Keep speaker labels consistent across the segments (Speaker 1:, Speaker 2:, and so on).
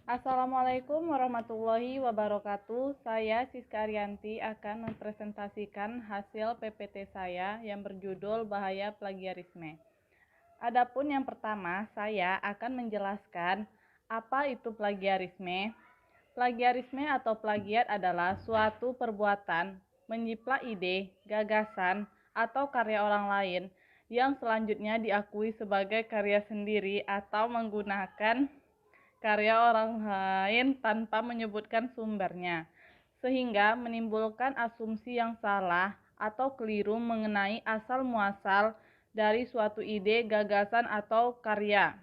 Speaker 1: Assalamualaikum warahmatullahi wabarakatuh. Saya Siska Arianti akan mempresentasikan hasil PPT saya yang berjudul Bahaya Plagiarisme. Adapun yang pertama, saya akan menjelaskan apa itu plagiarisme. Plagiarisme atau plagiat adalah suatu perbuatan menjiplak ide, gagasan, atau karya orang lain yang selanjutnya diakui sebagai karya sendiri atau menggunakan karya orang lain tanpa menyebutkan sumbernya, sehingga menimbulkan asumsi yang salah atau keliru mengenai asal-muasal dari suatu ide, gagasan, atau karya.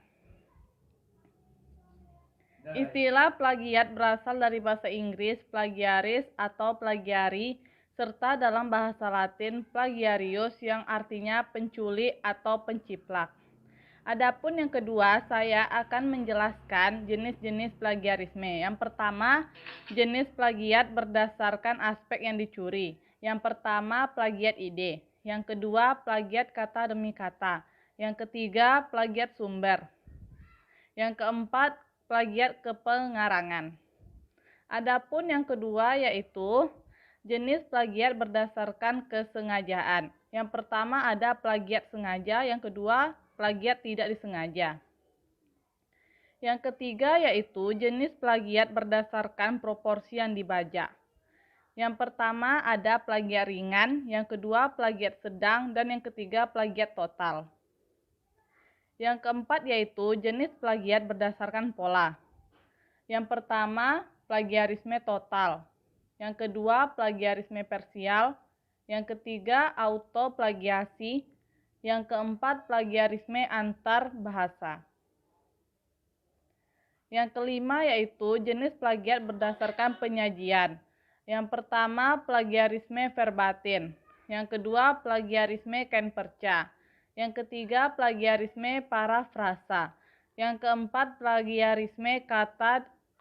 Speaker 1: Istilah plagiat berasal dari bahasa Inggris plagiaris atau plagiari, serta dalam bahasa Latin plagiarius yang artinya penculik atau penciplak. Adapun yang kedua, saya akan menjelaskan jenis-jenis plagiarisme. Yang pertama, jenis plagiat berdasarkan aspek yang dicuri. Yang pertama, plagiat ide. Yang kedua, plagiat kata demi kata. Yang ketiga, plagiat sumber. Yang keempat, plagiat kepengarangan. Adapun yang kedua yaitu jenis plagiat berdasarkan kesengajaan. Yang pertama ada plagiat sengaja, yang kedua plagiat tidak disengaja. Yang ketiga yaitu jenis plagiat berdasarkan proporsi yang dibajak. Yang pertama ada plagiat ringan, yang kedua plagiat sedang, dan yang ketiga plagiat total. Yang keempat yaitu jenis plagiat berdasarkan pola. Yang pertama plagiarisme total. Yang kedua plagiarisme parsial. Yang ketiga autoplagiasi. Yang keempat plagiarisme antar bahasa. Yang kelima yaitu jenis plagiat berdasarkan penyajian. Yang pertama plagiarisme verbatim. Yang kedua plagiarisme kenperca. Yang ketiga plagiarisme parafrasa. Yang keempat plagiarisme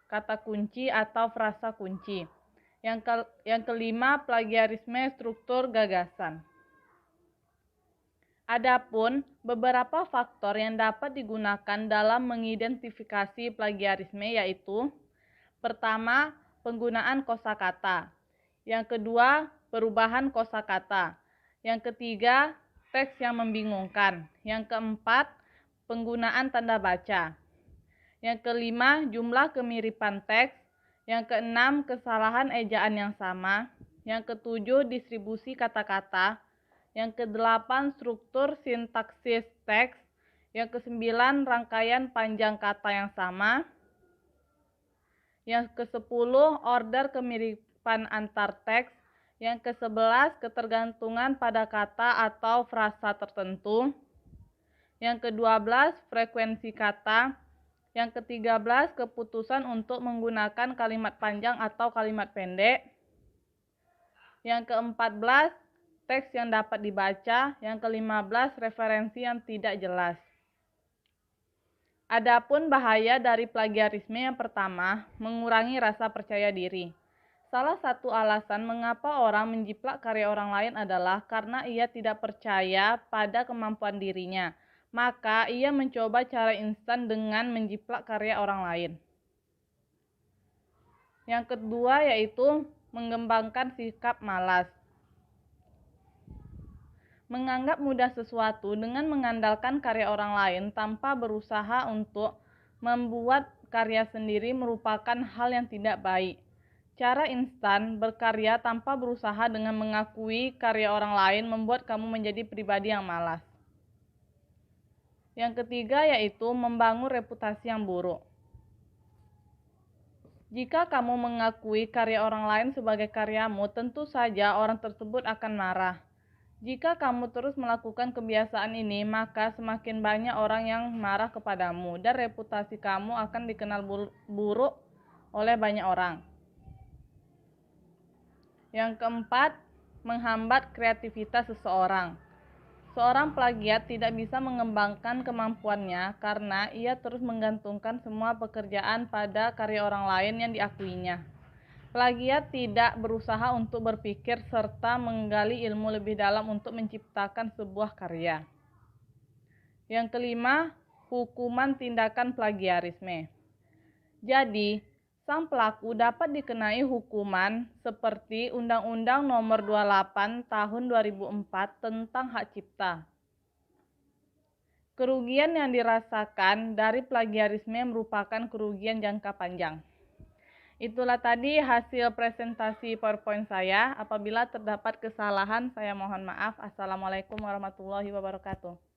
Speaker 1: kata kunci atau frasa kunci. Yang kelima plagiarisme struktur gagasan. Adapun beberapa faktor yang dapat digunakan dalam mengidentifikasi plagiarisme yaitu: pertama, penggunaan kosakata. Yang kedua, perubahan kosakata. Yang ketiga, teks yang membingungkan. Yang keempat, penggunaan tanda baca. Yang kelima, jumlah kemiripan teks. Yang keenam, kesalahan ejaan yang sama. Yang ketujuh, distribusi kata-kata. Yang kedelapan, struktur sintaksis teks. Yang kesembilan, rangkaian panjang kata yang sama. Yang kesepuluh, order kemiripan antar teks. Yang kesebelas, ketergantungan pada kata atau frasa tertentu. Yang kedua belas, frekuensi kata. Yang ketiga belas, keputusan untuk menggunakan kalimat panjang atau kalimat pendek. Yang keempat belas, teks yang dapat dibaca. Yang kelima belas, referensi yang tidak jelas. Adapun bahaya dari plagiarisme yang pertama, mengurangi rasa percaya diri. Salah satu alasan mengapa orang menjiplak karya orang lain adalah karena ia tidak percaya pada kemampuan dirinya. Maka ia mencoba cara instan dengan menjiplak karya orang lain. Yang kedua yaitu mengembangkan sikap malas. Menganggap mudah sesuatu dengan mengandalkan karya orang lain tanpa berusaha untuk membuat karya sendiri merupakan hal yang tidak baik. Cara instan berkarya tanpa berusaha dengan mengakui karya orang lain membuat kamu menjadi pribadi yang malas. Yang ketiga yaitu membangun reputasi yang buruk. Jika kamu mengakui karya orang lain sebagai karyamu, tentu saja orang tersebut akan marah. Jika kamu terus melakukan kebiasaan ini, maka semakin banyak orang yang marah kepadamu dan reputasi kamu akan dikenal buruk oleh banyak orang. Yang keempat, menghambat kreativitas seseorang. Seorang plagiat tidak bisa mengembangkan kemampuannya karena ia terus menggantungkan semua pekerjaan pada karya orang lain yang diakuinya. Plagiat tidak berusaha untuk berpikir serta menggali ilmu lebih dalam untuk menciptakan sebuah karya. Yang kelima, hukuman tindakan plagiarisme. Jadi, sang pelaku dapat dikenai hukuman seperti Undang-Undang Nomor 28 Tahun 2004 tentang Hak Cipta. Kerugian yang dirasakan dari plagiarisme merupakan kerugian jangka panjang. Itulah tadi hasil presentasi PowerPoint saya. Apabila terdapat kesalahan, saya mohon maaf. Assalamualaikum warahmatullahi wabarakatuh.